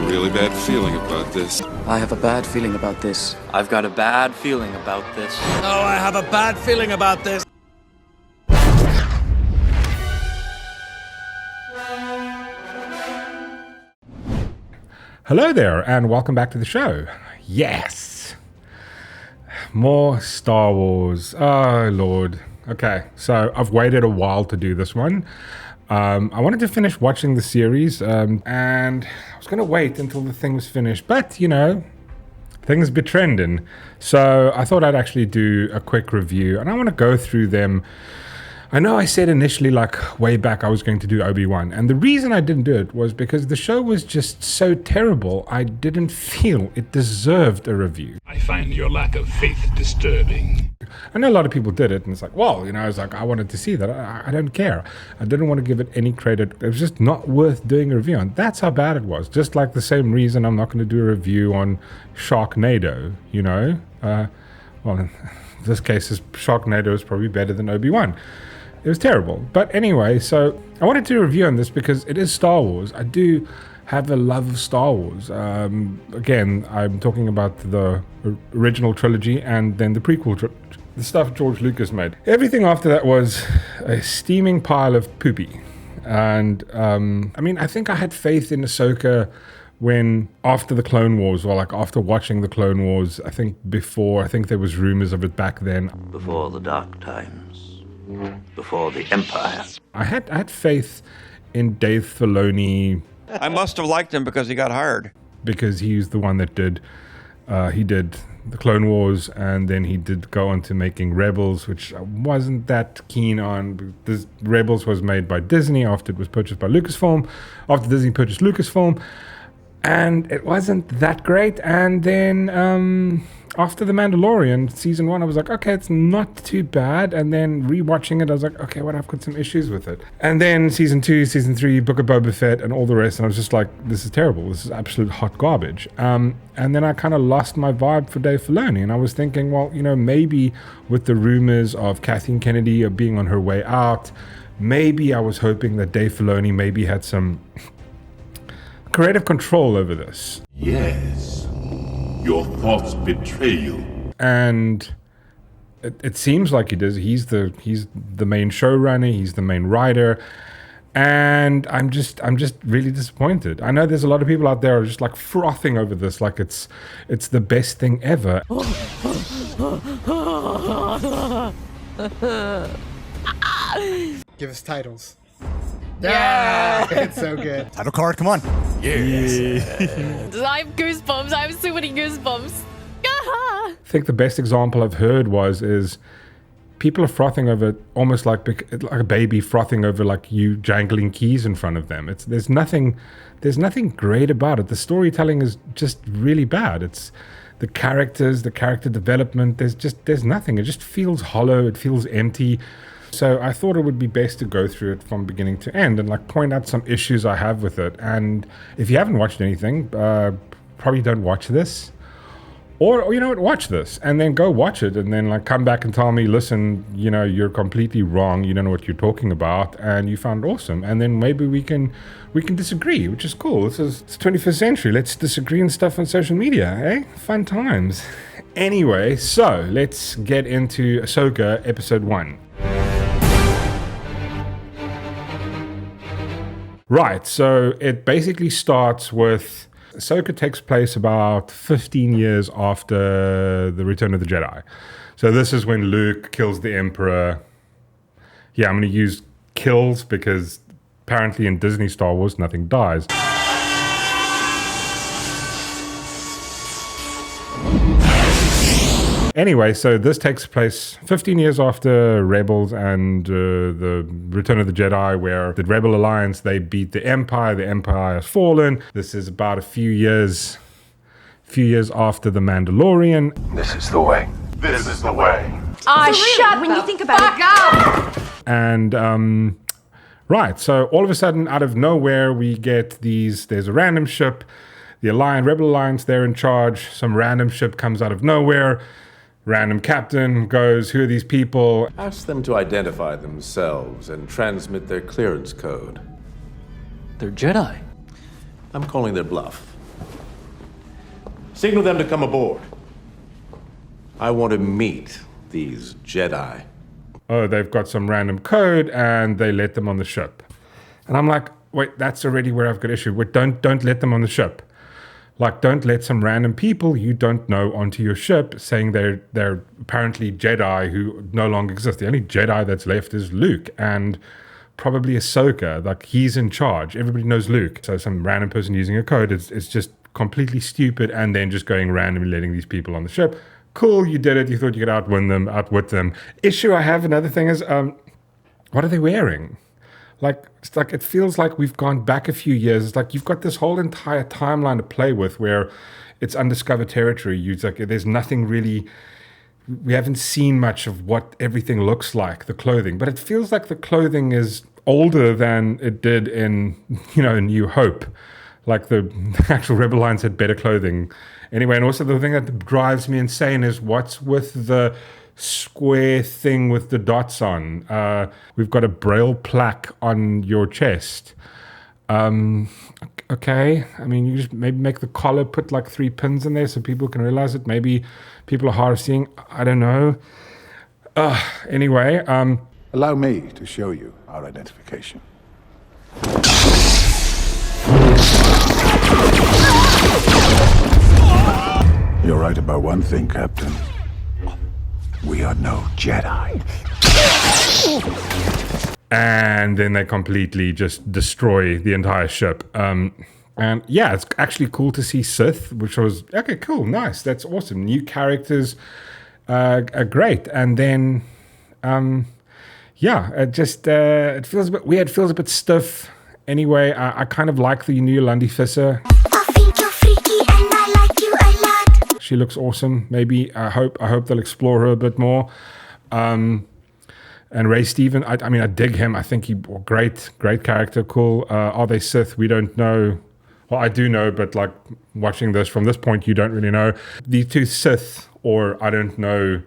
really bad feeling about this. I have a bad feeling about this. I've got a bad feeling about this. Oh, I have a bad feeling about this. Hello there, and welcome back to the show. Yes! More Star Wars. Oh, Lord. Okay, so I've waited a while to do this one. I wanted to finish watching the series, and I was going to wait until the thing was finished, but, you know, things be trending. So I thought I'd actually do a quick review, and I want to go through them. I know I said initially, like, way back, I was going to do Obi-Wan, and the reason I didn't do it was because the show was just so terrible, I didn't feel it deserved a review. I find your lack of faith disturbing. I know a lot of people did it, and it's like, well, you know, I was like, I wanted to see that. I don't care. I didn't want to give it any credit. It was just not worth doing a review on. That's how bad it was. Just like the same reason I'm not going to do a review on Sharknado, you know? Well, in this case, Sharknado is probably better than Obi-Wan. It was terrible. But anyway, so I wanted to review on this because it is Star Wars. I do have a love of Star Wars. Again, I'm talking about the original trilogy and then the prequel, the stuff George Lucas made. Everything after that was a steaming pile of poopy. And I mean, I think I had faith in Ahsoka when after the Clone Wars, or like after watching the Clone Wars, I think there was rumors of it back then. Before the dark times. Before the Empire. I had faith in Dave Filoni. I must have liked him because he got hired. Because he's the one that did the Clone Wars, and then he did go on to making Rebels, which I wasn't that keen on. This Rebels was made by Disney after it was purchased by Lucasfilm, after Disney purchased Lucasfilm, and it wasn't that great. And then after The Mandalorian, season 1, I was like, okay, it's not too bad. And then rewatching it, I was like, okay, well, I've got some issues with it. And then season 2, season 3, Book of Boba Fett, and all the rest, and I was just like, this is terrible. This is absolute hot garbage. And then I kind of lost my vibe for Dave Filoni, and I was thinking, well, you know, maybe with the rumors of Kathleen Kennedy being on her way out, maybe I was hoping that Dave Filoni maybe had some creative control over this. Yes. Your thoughts betray you. And it seems like he does. He's the main showrunner. He's the main writer. And I'm just really disappointed. I know there's a lot of people out there who are just like frothing over this, like it's the best thing ever. Give us titles. Yeah, it's so good. Title card, come on. Yes. I have goosebumps. I have so many goosebumps. I think the best example I've heard is people are frothing over it almost like a baby frothing over like you jangling keys in front of them. There's nothing great about it. The storytelling is just really bad. It's the characters, the character development. There's nothing. It just feels hollow. It feels empty. So I thought it would be best to go through it from beginning to end and like point out some issues I have with it. And if you haven't watched anything, probably don't watch this. Or you know what, watch this and then go watch it and then like come back and tell me, listen, you know, you're completely wrong. You don't know what you're talking about and you found it awesome. And then maybe we can disagree, which is cool. It's 21st century. Let's disagree and stuff on social media, eh? Fun times. Anyway, so let's get into Ahsoka episode 1. Right, so it basically starts with Ahsoka takes place about 15 years after the Return of the Jedi. So this is when Luke kills the Emperor. Yeah, I'm going to use kills because apparently in Disney Star Wars, nothing dies. Anyway, so this takes place 15 years after Rebels and the Return of the Jedi, where the Rebel Alliance, they beat the Empire. The Empire has fallen. This is about a few years after The Mandalorian. This is the way. This is the way. Shut when you think about it. And, right, so all of a sudden, out of nowhere, we get there's a random ship. The Rebel Alliance, they're in charge. Some random ship comes out of nowhere. Random captain goes, who are these people? Ask them to identify themselves and transmit their clearance code. They're Jedi. I'm calling their bluff. Signal them to come aboard. I want to meet these Jedi. Oh, they've got some random code and they let them on the ship. And I'm like, wait, that's already where I've got issue. Wait, don't let them on the ship. Like, don't let some random people you don't know onto your ship saying they're apparently Jedi who no longer exist. The only Jedi that's left is Luke and probably Ahsoka. Like, he's in charge. Everybody knows Luke. So some random person using a code is just completely stupid and then just going randomly letting these people on the ship. Cool, you did it. You thought you could outwit them. Issue I have, another thing is, what are they wearing? Like, it's like, it feels like we've gone back a few years. It's like you've got this whole entire timeline to play with where it's undiscovered territory. There's nothing really, we haven't seen much of what everything looks like, the clothing. But it feels like the clothing is older than it did in, New Hope. Like the actual Rebel Alliance had better clothing. Anyway, and also the thing that drives me insane is what's with the square thing with the dots on. We've got a braille plaque on your chest. Okay, I mean, you just maybe make the collar, put like 3 pins in there so people can realize it. Maybe people are hard of seeing. I don't know. Anyway. Allow me to show you our identification. You're right about one thing, Captain. We are no Jedi. And then they completely just destroy the entire ship. And yeah, it's actually cool to see Sith, which was, okay, cool, nice, that's awesome. New characters are great. And then, yeah, it feels a bit weird, feels a bit stiff. Anyway, I kind of like the new Yolandi Festival. She looks awesome. Maybe I hope they'll explore her a bit more. And Ray Steven, I dig him. I think great character, cool. Are they Sith? We don't know. Well, I do know, but like watching this from this point, you don't really know. These two Sith, or I don't know,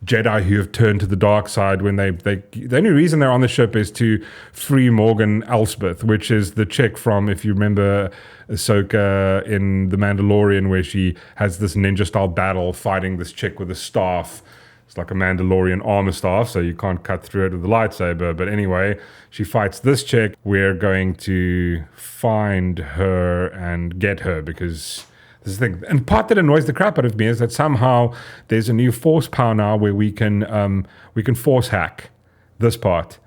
Jedi who have turned to the dark side when the only reason they're on the ship is to free Morgan Elsbeth, which is the chick from, if you remember, Ahsoka in The Mandalorian, where she has this ninja-style battle fighting this chick with a staff. It's like a Mandalorian armor staff, so you can't cut through it with a lightsaber. But anyway, she fights this chick. We're going to find her and get her because this is the thing. And part that annoys the crap out of me is that somehow there's a new force power now where we can force hack this part.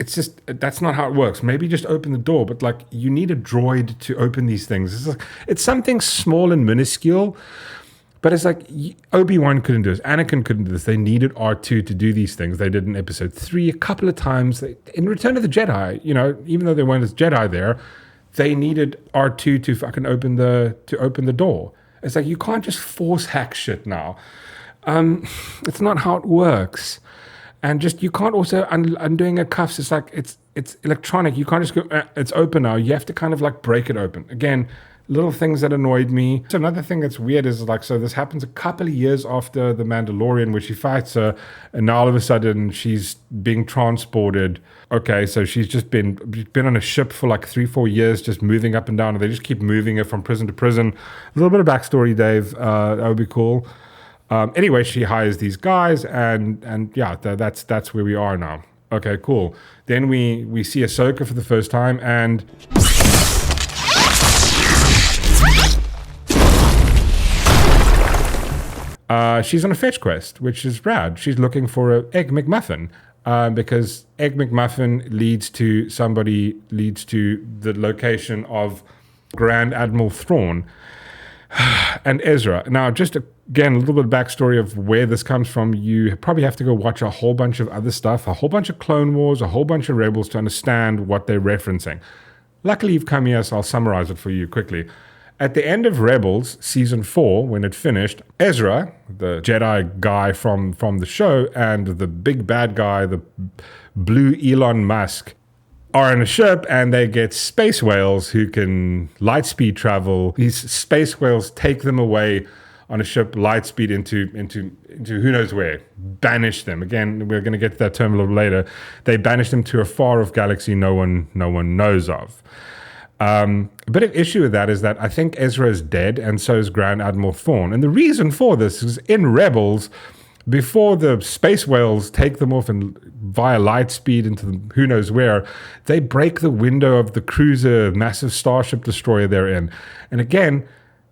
It's just, that's not how it works. Maybe just open the door, but like you need a droid to open these things. It's something small and minuscule, but it's like Obi-Wan couldn't do this. Anakin couldn't do this. They needed R2 to do these things. They did in episode 3 a couple of times. In Return of the Jedi, even though they weren't as Jedi there, they needed R2 to fucking open the door. It's like you can't just force hack shit now. It's not how it works. And just, you can't also, undoing a cuffs, it's like, it's electronic. You can't just go, it's open now. You have to kind of like break it open. Again, little things that annoyed me. So another thing that's weird is like, so this happens a couple of years after The Mandalorian, where she fights her, and now all of a sudden she's being transported. Okay, so she's just been on a ship for like 3-4 years, just moving up and down, and they just keep moving her from prison to prison. A little bit of backstory, Dave. That would be cool. Anyway, she hires these guys, and yeah, that's where we are now. Okay, cool. Then we see Ahsoka for the first time, and she's on a fetch quest, which is rad. She's looking for an Egg McMuffin, because Egg McMuffin leads to the location of Grand Admiral Thrawn and Ezra. Now, just again, a little bit of backstory of where this comes from. You probably have to go watch a whole bunch of other stuff, a whole bunch of Clone Wars, a whole bunch of Rebels to understand what they're referencing. Luckily, you've come here, so I'll summarize it for you quickly. At the end of Rebels, Season 4, when it finished, Ezra, the Jedi guy from the show, and the big bad guy, the blue Elon Musk, are on a ship, and they get space whales who can light speed travel. These space whales take them away on a ship, light speed into who knows where, banish them. Again, we're going to get to that term a little later. They banish them to a far-off galaxy no one knows of. A bit of issue with that is that I think Ezra is dead, and so is Grand Admiral Thrawn. And the reason for this is in Rebels, before the space whales take them off and via light speed into who knows where, they break the window of the cruiser, massive starship destroyer they're in. And again,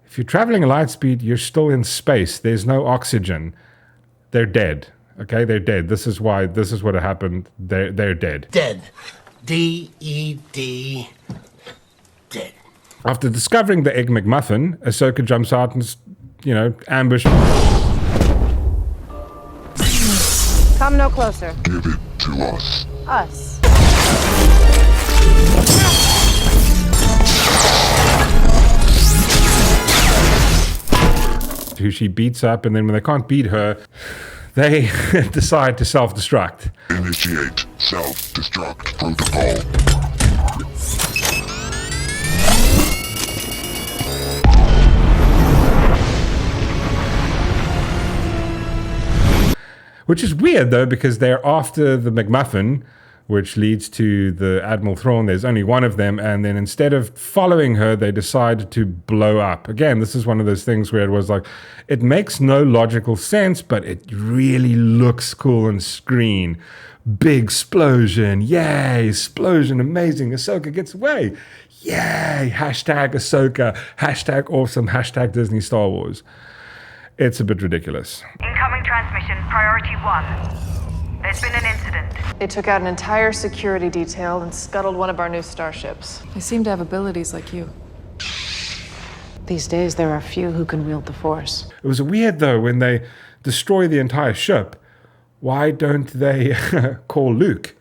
if you're traveling at light speed, you're still in space. There's no oxygen. They're dead. Okay, they're dead. This is what happened. They're dead. Dead. D-E-D. Dead. After discovering the Egg McMuffin, Ahsoka jumps out and, ambush. Come no closer. Give it to us. Us. Who she beats up, and then when they can't beat her, they decide to self-destruct. Initiate self-destruct protocol. Which is weird, though, because they're after the McMuffin, which leads to the Admiral Thrawn. There's only one of them, and then instead of following her, they decide to blow up. Again, this is one of those things where it was like, it makes no logical sense, but it really looks cool on screen. Big explosion, yay, explosion, amazing, Ahsoka gets away. Yay, hashtag Ahsoka, hashtag awesome, hashtag Disney Star Wars. It's a bit ridiculous. Incoming transmission, priority 1. There's been an incident. They took out an entire security detail and scuttled one of our new starships. They seem to have abilities like you. These days, there are few who can wield the Force. It was weird, though, when they destroy the entire ship, why don't they call Luke?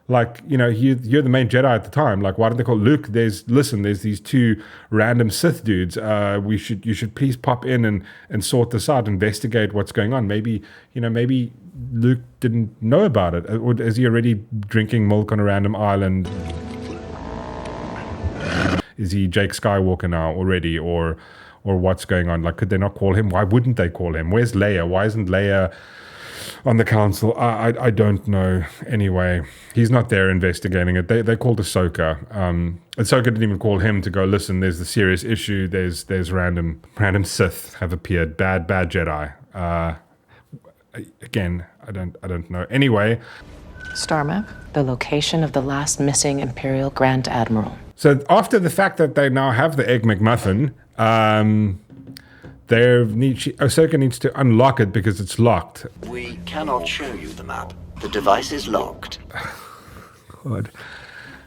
Like, you're the main Jedi at the time. Like, why don't they call Luke? There's these two random Sith dudes. You should please pop in and sort this out, investigate what's going on. Maybe Luke didn't know about it. Or is he already drinking milk on a random island? Is he Jake Skywalker now already? Or what's going on? Like, could they not call him? Why wouldn't they call him? Where's Leia? Why isn't Leia on the council? I don't know. Anyway, he's not there investigating it. They called Ahsoka. Ahsoka didn't even call him to go, listen, there's the serious issue. There's random Sith have appeared. Bad Jedi. Again, I don't know. Anyway. Starmap, the location of the last missing Imperial Grand Admiral. So after the fact that they now have the Egg McMuffin, Ahsoka needs to unlock it because it's locked. We cannot show you the map. The device is locked. God.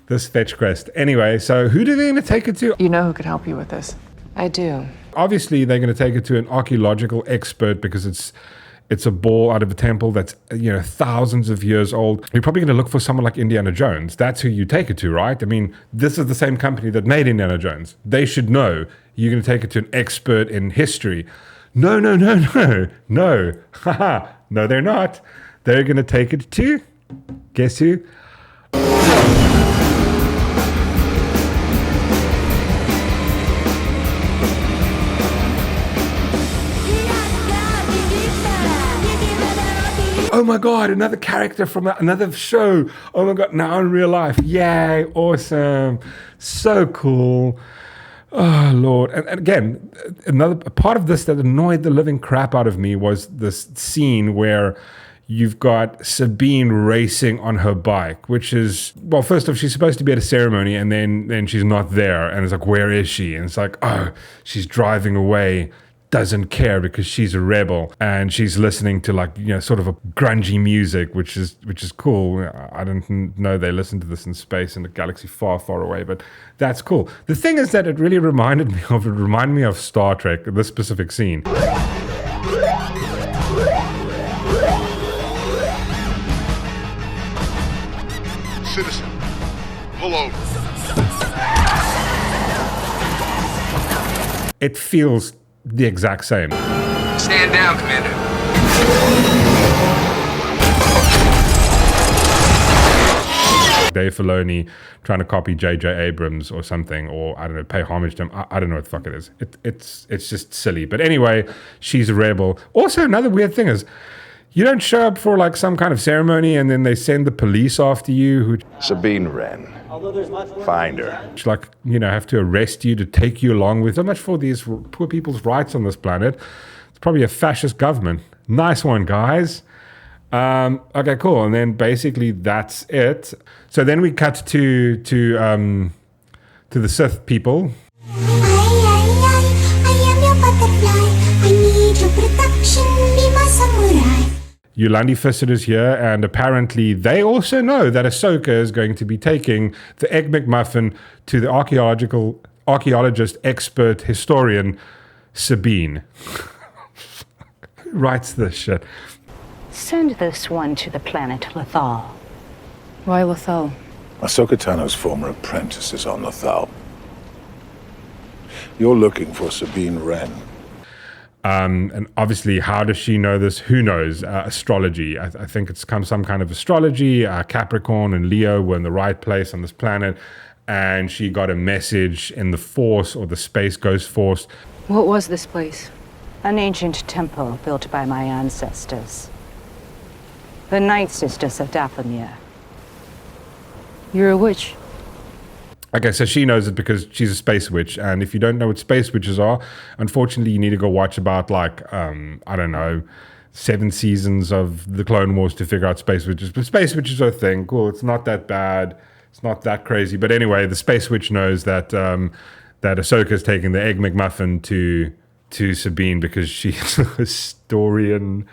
This fetch quest. Anyway, so who are they going to take it to? You know who could help you with this? I do. Obviously, they're going to take it to an archaeological expert because it's a ball out of a temple that's thousands of years old. You're probably going to look for someone like Indiana Jones. That's who you take it to, right? I mean, this is the same company that made Indiana Jones. They should know. You're going to take it to an expert in history. No. Haha. No, they're not. They're going to take it to, guess who? Oh my God, another character from another show. Oh my God, now in real life. Yay, awesome. So cool. Oh, Lord. And again, another part of this that annoyed the living crap out of me was this scene where you've got Sabine racing on her bike, which is, well, first off, she's supposed to be at a ceremony and then she's not there. And it's like, where is she? And it's like, oh, she's driving away. Doesn't care because she's a rebel and she's listening to sort of a grungy music, which is cool. I don't know they listen to this in space in a galaxy far, far away, but that's cool. The thing is that it really reminded me of Star Trek, this specific scene. Citizen, pull over. It feels the exact same. Stand down, Commander. Dave Filoni trying to copy J.J. Abrams or something, or I don't know, pay homage to him. I don't know what the fuck it is. It's just silly. But anyway, she's a rebel. Also, another weird thing is, you don't show up for like some kind of ceremony and then they send the police after you who Sabine Wren. Find her. like, you know, have to arrest you to take you along with. So much for these poor people's rights on this planet. It's probably a fascist government. Nice one, guys. Okay, cool. And then basically that's it. So then we cut to the Sith people. Yolandi Festival is here, and apparently they also know that Ahsoka is going to be taking the Egg McMuffin to the archaeologist, expert, historian, Sabine. Who writes this shit? Send this one to the planet Lothal. Why Lothal? Ahsoka Tano's former apprentice is on Lothal. You're looking for Sabine Wren. And obviously, how does she know this? Who knows? Astrology. I think it's some kind of astrology. Capricorn and Leo were in the right place on this planet, and she got a message in the Force, or the Space Ghost Force. What was this place? An ancient temple built by my ancestors. The Night Sisters of Dathomir. You're a witch. Okay, so she knows it because she's a space witch, and if you don't know what space witches are, unfortunately you need to go watch about I don't know, 7 seasons of the Clone Wars to figure out space witches. But space witches are a thing. Cool, it's not that bad, it's not that crazy. But anyway, the space witch knows that that Ahsoka's taking the Egg McMuffin to Sabine because she's a historian.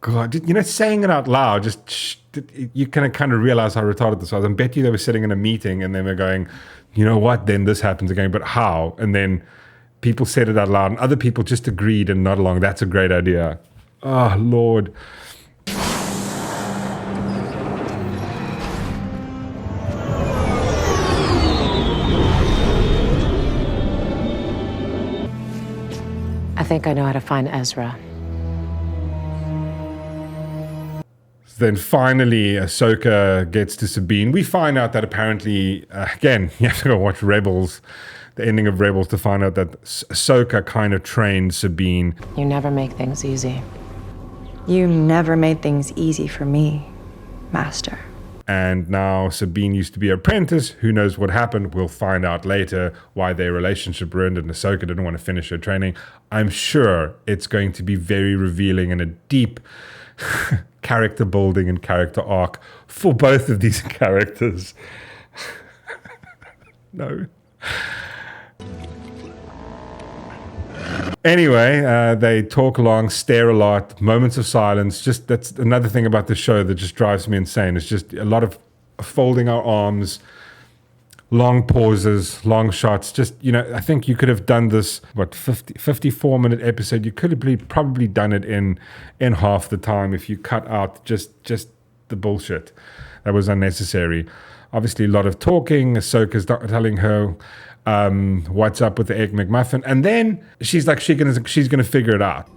God, you know, saying it out loud, you can kind of realize how retarded this was. I bet you they were sitting in a meeting and then we're going, you know what, then this happens again, but how? And then people said it out loud and other people just agreed and nod along. That's a great idea. Oh, Lord. I think I know how to find Ezra. Then finally, Ahsoka gets to Sabine. We find out that apparently, again, you have to go watch Rebels, the ending of Rebels, to find out that Ahsoka kind of trained Sabine. You never make things easy. You never made things easy for me, Master. And now Sabine used to be an apprentice. Who knows what happened? We'll find out later why their relationship ruined and Ahsoka didn't want to finish her training. I'm sure it's going to be very revealing and a deep character building and character arc for both of these characters. No. Anyway, they talk along, stare a lot, moments of silence. Just that's another thing about the show that just drives me insane. It's just a lot of folding our arms, long pauses, long shots. Just, you know, I think you could have done this, 54-minute episode. You could have probably done it in half the time if you cut out just the bullshit that was unnecessary. Obviously, a lot of talking. Ahsoka's telling her what's up with the Egg McMuffin, and then she's like, she's gonna figure it out.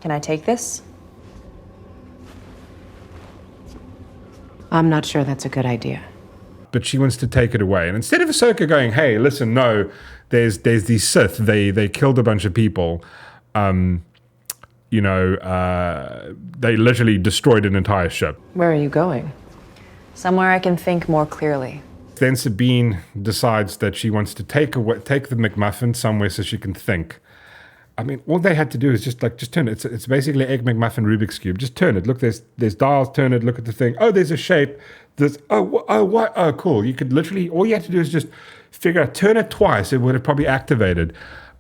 Can I take this? I'm not sure that's a good idea. But she wants to take it away. And instead of Ahsoka going, hey, listen, no, there's these Sith. They killed a bunch of people. They literally destroyed an entire ship. Where are you going? Somewhere I can think more clearly. Then Sabine decides that she wants to take the McMuffin somewhere so she can think. I mean, all they had to do is just turn it. It's basically Egg McMuffin Rubik's Cube. Just turn it. Look, there's dials. Turn it. Look at the thing. Oh, there's a shape. There's what? Oh, cool. You could literally, all you had to do is just figure out, turn it twice. It would have probably activated.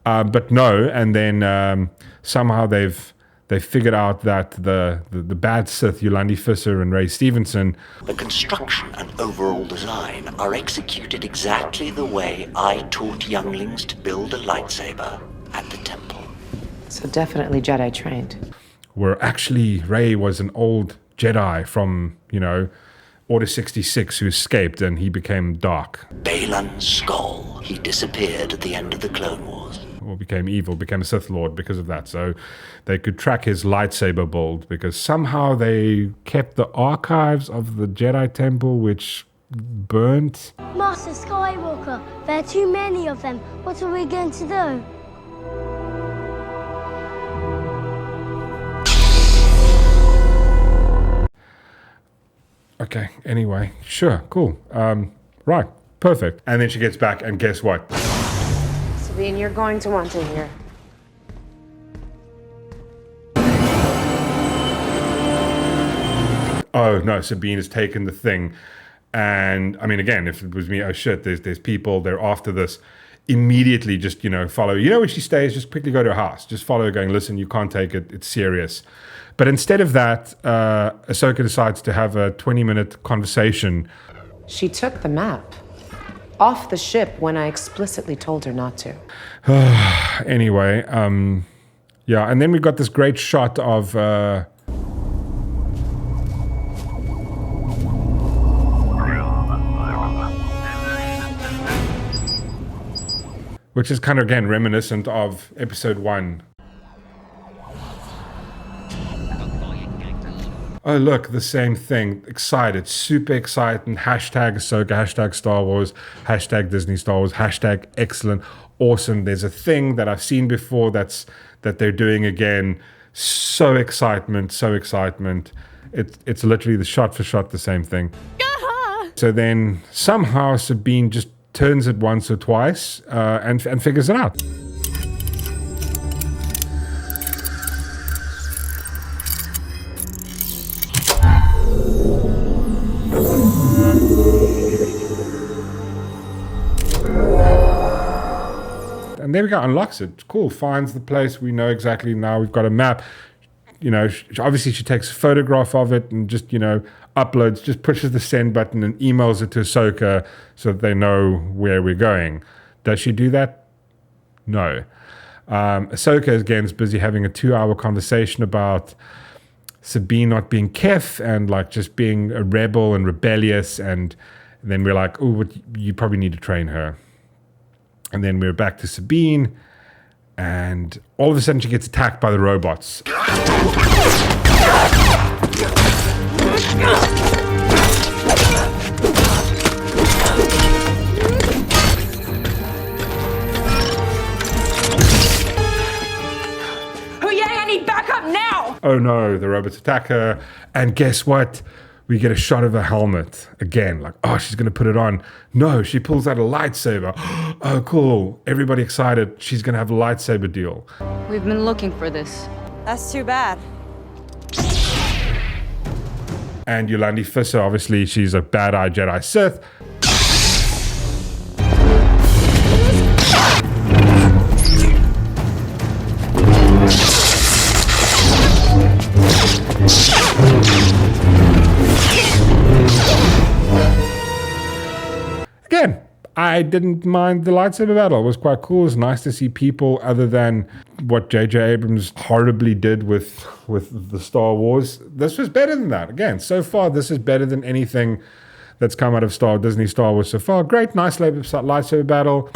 But no, and then somehow they've figured out that the bad Sith, Yolandi Festival and Ray Stevenson. The construction and overall design are executed exactly the way I taught younglings to build a lightsaber at the temple. So definitely Jedi trained. Where actually Ray was an old Jedi from, Order 66 who escaped and he became dark. Balan Skoll. He disappeared at the end of the Clone Wars. or became evil, became a Sith Lord because of that. So they could track his lightsaber build because somehow they kept the archives of the Jedi Temple, which burnt. Master Skywalker, there are too many of them. What are we going to do? Okay, anyway, sure, cool. Right, perfect. And then she gets back, and guess what? Sabine, you're going to want to hear. Oh, no, Sabine has taken the thing. And, I mean, again, if it was me, oh, shit, there's people, they're after this. Immediately just, follow. When she stays, just quickly go to her house. Just follow her going, listen, you can't take it. It's serious. But instead of that, Ahsoka decides to have a 20-minute conversation. She took the map off the ship when I explicitly told her not to. Anyway, yeah, and then we got this great shot of... which is kind of, again, reminiscent of episode 1. Oh, look, the same thing. Excited, super excited. Hashtag Ahsoka, hashtag Star Wars, hashtag Disney Star Wars, hashtag excellent, awesome. There's a thing that I've seen before that they're doing again. So excitement. It's literally the shot for shot the same thing. So then somehow Sabine just turns it once or twice and figures it out. And there we go, unlocks it. Cool, finds the place. We know exactly now. We've got a map. Obviously she takes a photograph of it and just, uploads, just pushes the send button and emails it to Ahsoka so that they know where we're going. Does she do that? No. Ahsoka, again, is busy having a 2-hour conversation about Sabine not being Kef and just being a rebel and rebellious. And then we're like, oh, you probably need to train her. And then we're back to Sabine, and all of a sudden she gets attacked by the robots. I need backup now! Oh no, the robots attack her, and guess what? We get a shot of her helmet again, she's gonna put it on. No, she pulls out a lightsaber. Oh, cool. Everybody excited. She's gonna have a lightsaber deal. We've been looking for this. That's too bad. And Yolandi Festival, obviously, she's a bad-eye Jedi Sith. Again, I didn't mind the lightsaber battle. It was quite cool. It was nice to see people other than what J.J. Abrams horribly did with the Star Wars. This was better than that. Again, so far, this is better than anything that's come out of Disney Star Wars so far. Great, nice lightsaber battle.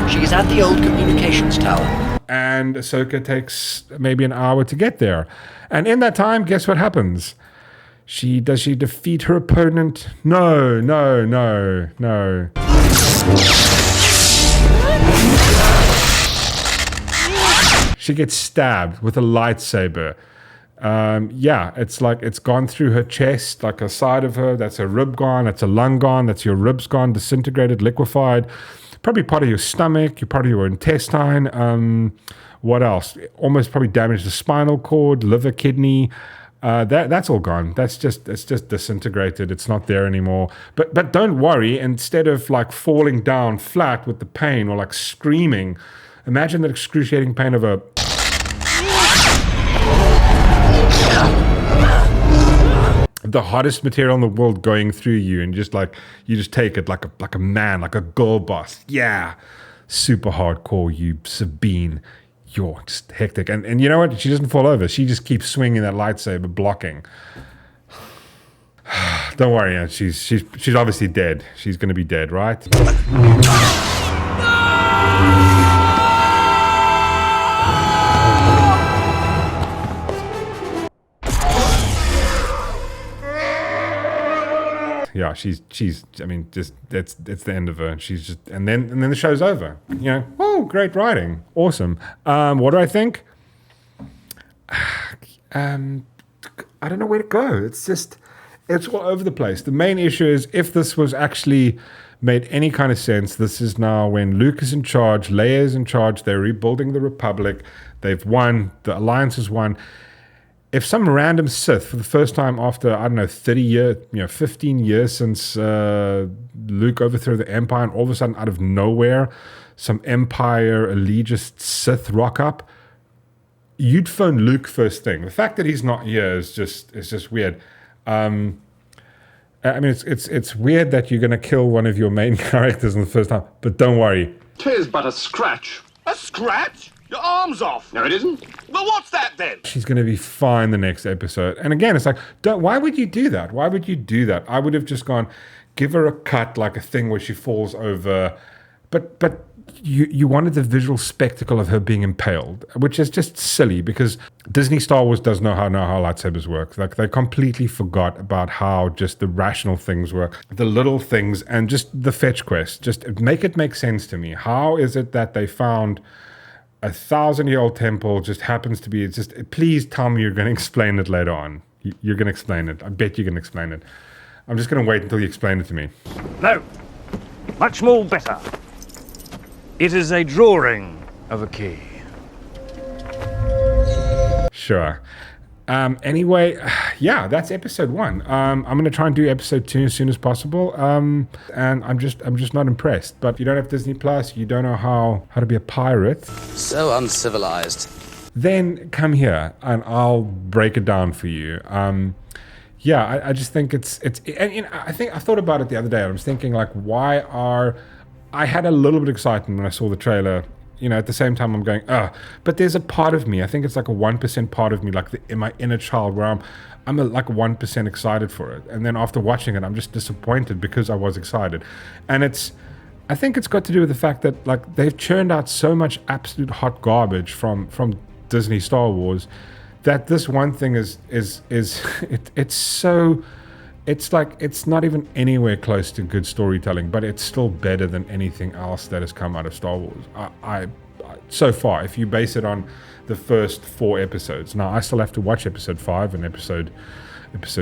She's at the old communications tower. And Ahsoka takes maybe an hour to get there. And in that time, guess what happens? Does she defeat her opponent? No. She gets stabbed with a lightsaber. Yeah, it's gone through her chest, a side of her. That's a rib gone. That's a lung gone. That's your ribs gone, disintegrated, liquefied. Probably part of your stomach. Part of your intestine. What else? Almost probably damaged the spinal cord, liver, kidney. That's all gone. It's just disintegrated. It's not there anymore. But don't worry. Instead of falling down flat with the pain or screaming, imagine that excruciating pain of a the hottest material in the world going through you, and you just take it like a man, like a girl boss. Yeah, super hardcore. You Sabine. You're just hectic. And you know what? She doesn't fall over. She just keeps swinging that lightsaber, blocking. Don't worry, she's obviously dead. She's going to be dead, right? Yeah, she's. I mean, just it's the end of her. She's just, and then the show's over. You know, oh, great writing, awesome. What do I think? I don't know where to go. It's all over the place. The main issue is if this was actually made any kind of sense, this is now when Luke is in charge, Leia is in charge. They're rebuilding the Republic. They've won. The Alliance has won. If some random Sith, for the first time after, I don't know, 30 years, 15 years since Luke overthrew the Empire, and all of a sudden, out of nowhere, some Empire elitist Sith rock up, you'd phone Luke first thing. The fact that he's not here is just weird. I mean, it's weird that you're going to kill one of your main characters in the first time, but don't worry. 'Tis but a scratch. A scratch? Your arm's off. No, it isn't. Well, what's that then? She's going to be fine the next episode. And again, it's like, why would you do that? Why would you do that? I would have just gone, give her a cut, like a thing where she falls over. But you wanted the visual spectacle of her being impaled, which is just silly because Disney Star Wars does know how lightsabers work. Like, they completely forgot about how just the rational things work, the little things, and just the fetch quest. Just make it make sense to me. How is it that they found a 1,000-year-old temple just happens to be, please tell me you're going to explain it later on. You're going to explain it. I bet you're going to explain it. I'm just going to wait until you explain it to me. No. Much more better. It is a drawing of a key. Sure. Anyway, yeah, that's episode 1. I'm going to try and do episode 2 as soon as possible. And I'm just not impressed. But if you don't have Disney Plus, you don't know how to be a pirate. So uncivilized. Then come here and I'll break it down for you. Yeah, I just think it's and I thought about it the other day. I was thinking like, I had a little bit of excitement when I saw the trailer. At the same time I'm going, but there's a part of me, I think it's like a 1% part of me, like in my inner child, where I'm like 1% excited for it. And then after watching it, I'm just disappointed because I was excited. And I think it's got to do with the fact that like they've churned out so much absolute hot garbage from Disney Star Wars that this one thing it's like it's not even anywhere close to good storytelling, but it's still better than anything else that has come out of Star Wars. I so far, if you base it on the first 4 episodes. Now I still have to watch episode 5 and episode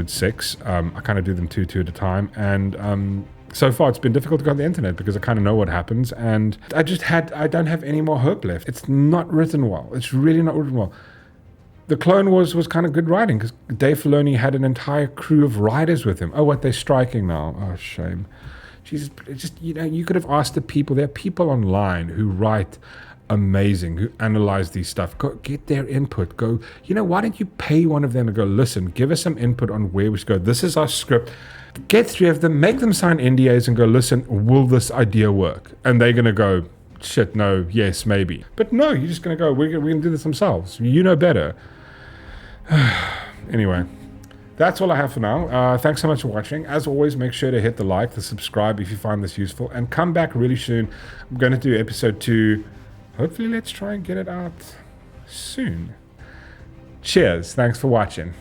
6. I kind of do them two at a time, and so far it's been difficult to go on the internet because I kind of know what happens, and I don't have any more hope left. It's not written well. It's really not written well. The Clone Wars was kind of good writing because Dave Filoni had an entire crew of writers with him. Oh, what, they're striking now. Oh, shame. Jesus, you could have asked the people. There are people online who write amazing, who analyze these stuff. Go get their input. Go, why don't you pay one of them and go, listen, give us some input on where we should go. This is our script. Get 3 of them, make them sign NDAs and go, listen, will this idea work? And they're going to go, shit, no, yes, maybe. But no, you're just going to go, we're going to do this themselves. You know better. Anyway, that's all I have for now. Thanks so much for watching. As always, make sure to hit the like, the subscribe if you find this useful, and come back really soon. I'm going to do episode 2. Hopefully, let's try and get it out soon. Cheers. Thanks for watching.